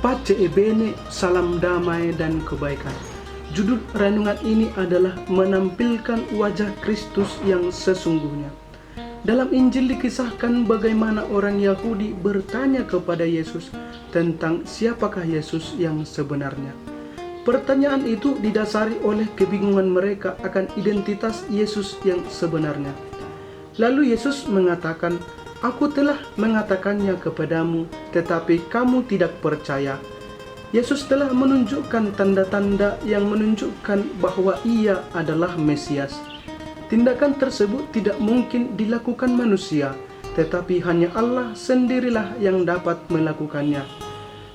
Pace e bene, salam damai dan kebaikan. Judul renungan ini adalah menampilkan wajah Kristus yang sesungguhnya. Dalam Injil dikisahkan bagaimana orang Yahudi bertanya kepada Yesus tentang siapakah Yesus yang sebenarnya. Pertanyaan itu didasari oleh kebingungan mereka akan identitas Yesus yang sebenarnya. Lalu Yesus mengatakan, "Aku telah mengatakannya kepadamu, tetapi kamu tidak percaya." Yesus telah menunjukkan tanda-tanda yang menunjukkan bahwa Ia adalah Mesias. Tindakan tersebut tidak mungkin dilakukan manusia, tetapi hanya Allah sendirilah yang dapat melakukannya.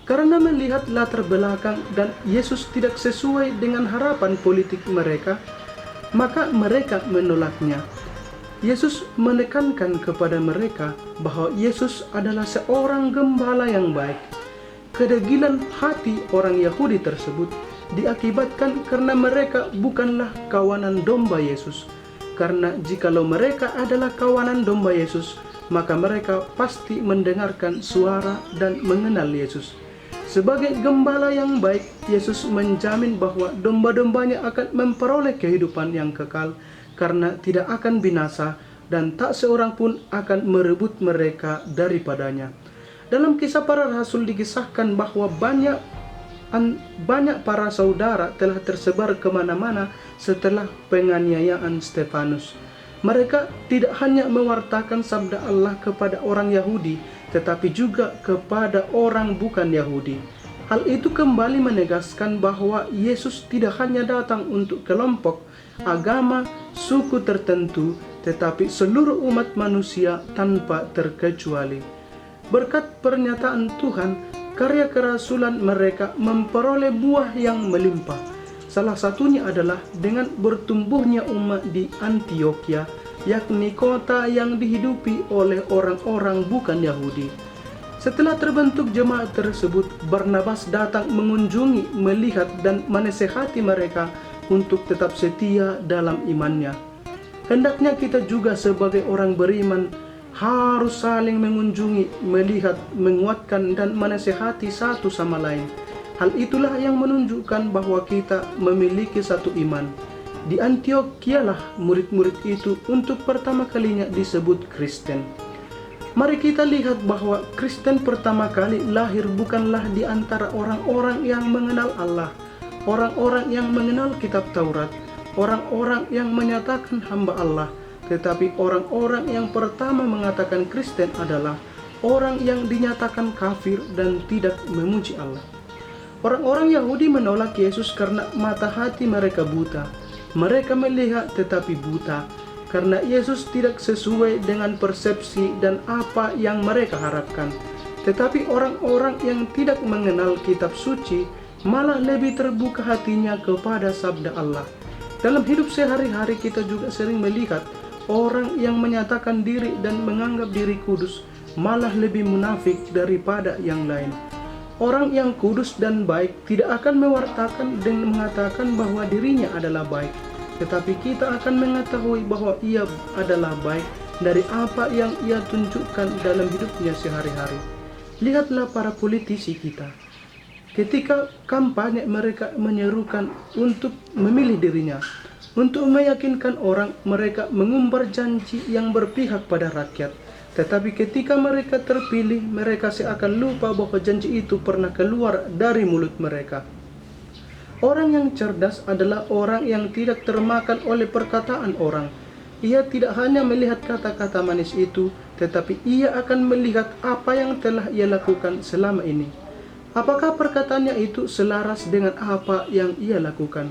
Karena melihat latar belakang dan Yesus tidak sesuai dengan harapan politik mereka, maka mereka menolaknya. Yesus menekankan kepada mereka bahwa Yesus adalah seorang gembala yang baik. Kedegilan hati orang Yahudi tersebut diakibatkan karena mereka bukanlah kawanan domba Yesus. Karena jikalau mereka adalah kawanan domba Yesus, maka mereka pasti mendengarkan suara dan mengenal Yesus. Sebagai gembala yang baik, Yesus menjamin bahwa domba-dombanya akan memperoleh kehidupan yang kekal karena tidak akan binasa dan tak seorang pun akan merebut mereka daripadanya. Dalam Kisah Para Rasul dikisahkan bahwa banyak para saudara telah tersebar kemana-mana setelah penganiayaan Stefanus. Mereka tidak hanya mewartakan sabda Allah kepada orang Yahudi, tetapi juga kepada orang bukan Yahudi. Hal itu kembali menegaskan bahwa Yesus tidak hanya datang untuk kelompok, agama, suku tertentu, tetapi seluruh umat manusia tanpa terkecuali. Berkat pernyataan Tuhan, karya kerasulan mereka memperoleh buah yang melimpah. Salah satunya adalah dengan bertumbuhnya umat di Antiokhia, yakni kota yang dihidupi oleh orang-orang bukan Yahudi. Setelah terbentuk jemaat tersebut, Barnabas datang mengunjungi, melihat dan menasihati mereka untuk tetap setia dalam imannya. Hendaknya kita juga sebagai orang beriman harus saling mengunjungi, melihat, menguatkan dan menasihati satu sama lain. Hal itulah yang menunjukkan bahwa kita memiliki satu iman. Di Antiokhia lah murid-murid itu untuk pertama kalinya disebut Kristen. Mari kita lihat bahwa Kristen pertama kali lahir bukanlah di antara orang-orang yang mengenal Allah, orang-orang yang mengenal kitab Taurat, orang-orang yang menyatakan hamba Allah, tetapi orang-orang yang pertama mengatakan Kristen adalah orang yang dinyatakan kafir dan tidak memuji Allah. Orang-orang Yahudi menolak Yesus karena mata hati mereka buta. Mereka melihat tetapi buta, karena Yesus tidak sesuai dengan persepsi dan apa yang mereka harapkan. Tetapi orang-orang yang tidak mengenal kitab suci malah lebih terbuka hatinya kepada sabda Allah. Dalam hidup sehari-hari kita juga sering melihat orang yang menyatakan diri dan menganggap diri kudus malah lebih munafik daripada yang lain. Orang yang kudus dan baik tidak akan mewartakan dan mengatakan bahwa dirinya adalah baik, tetapi kita akan mengetahui bahwa ia adalah baik dari apa yang ia tunjukkan dalam hidupnya sehari-hari. Lihatlah para politisi kita. Ketika kampanye mereka menyerukan untuk memilih dirinya. Untuk meyakinkan orang, mereka mengumbar janji yang berpihak pada rakyat. Tetapi ketika mereka terpilih, mereka seakan lupa bahwa janji itu pernah keluar dari mulut mereka. Orang yang cerdas adalah orang yang tidak termakan oleh perkataan orang. Ia tidak hanya melihat kata-kata manis itu, tetapi ia akan melihat apa yang telah ia lakukan selama ini. Apakah perkataannya itu selaras dengan apa yang ia lakukan?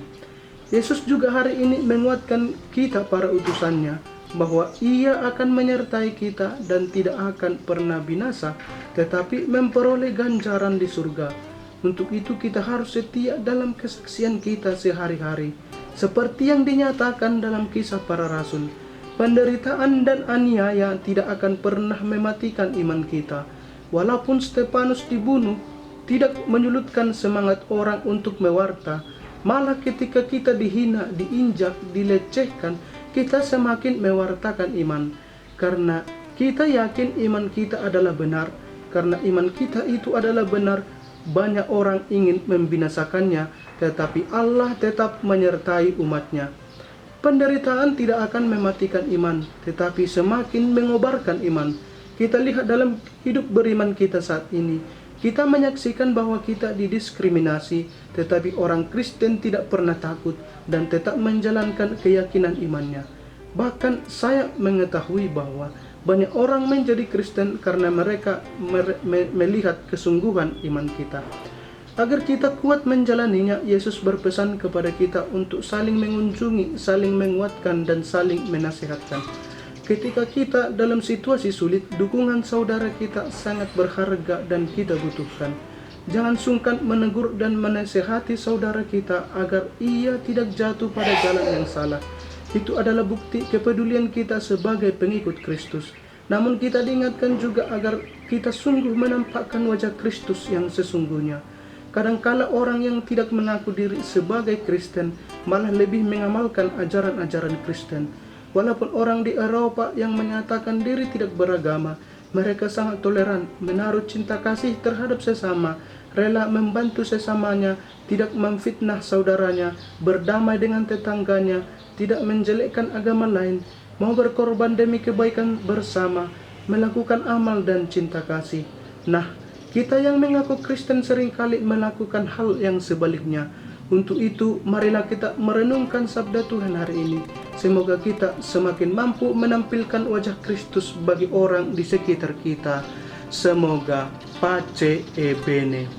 Yesus juga hari ini menguatkan kita para utusannya, bahwa ia akan menyertai kita dan tidak akan pernah binasa, tetapi memperoleh ganjaran di surga. Untuk itu kita harus setia dalam kesaksian kita sehari-hari, seperti yang dinyatakan dalam Kisah Para Rasul. Penderitaan dan aniaya tidak akan pernah mematikan iman kita. Walaupun Stefanus dibunuh, tidak menyulutkan semangat orang untuk mewarta. Malah ketika kita dihina, diinjak, dilecehkan, kita semakin mewartakan iman. Karena kita yakin iman kita adalah benar. Karena iman kita itu adalah benar, banyak orang ingin membinasakannya, tetapi Allah tetap menyertai umatnya. Penderitaan tidak akan mematikan iman, tetapi semakin mengobarkan iman. Kita lihat dalam hidup beriman kita saat ini, kita menyaksikan bahwa kita didiskriminasi, tetapi orang Kristen tidak pernah takut dan tetap menjalankan keyakinan imannya. Bahkan saya mengetahui bahwa banyak orang menjadi Kristen karena mereka melihat kesungguhan iman kita. Agar kita kuat menjalaninya, Yesus berpesan kepada kita untuk saling mengunjungi, saling menguatkan, dan saling menasihatkan. Ketika kita dalam situasi sulit, dukungan saudara kita sangat berharga dan kita butuhkan. Jangan sungkan menegur dan menasihati saudara kita agar ia tidak jatuh pada jalan yang salah. Itu adalah bukti kepedulian kita sebagai pengikut Kristus. Namun kita diingatkan juga agar kita sungguh menampakkan wajah Kristus yang sesungguhnya. Kadangkala orang yang tidak mengaku diri sebagai Kristen malah lebih mengamalkan ajaran-ajaran Kristen. Walaupun orang di Eropa yang menyatakan diri tidak beragama, mereka sangat toleran, menaruh cinta kasih terhadap sesama, rela membantu sesamanya, tidak memfitnah saudaranya, berdamai dengan tetangganya, tidak menjelekkan agama lain, mau berkorban demi kebaikan bersama, melakukan amal dan cinta kasih. Nah, kita yang mengaku Kristen seringkali melakukan hal yang sebaliknya. Untuk itu, marilah kita merenungkan sabda Tuhan hari ini. Semoga kita semakin mampu menampilkan wajah Kristus bagi orang di sekitar kita. Semoga pace e bene.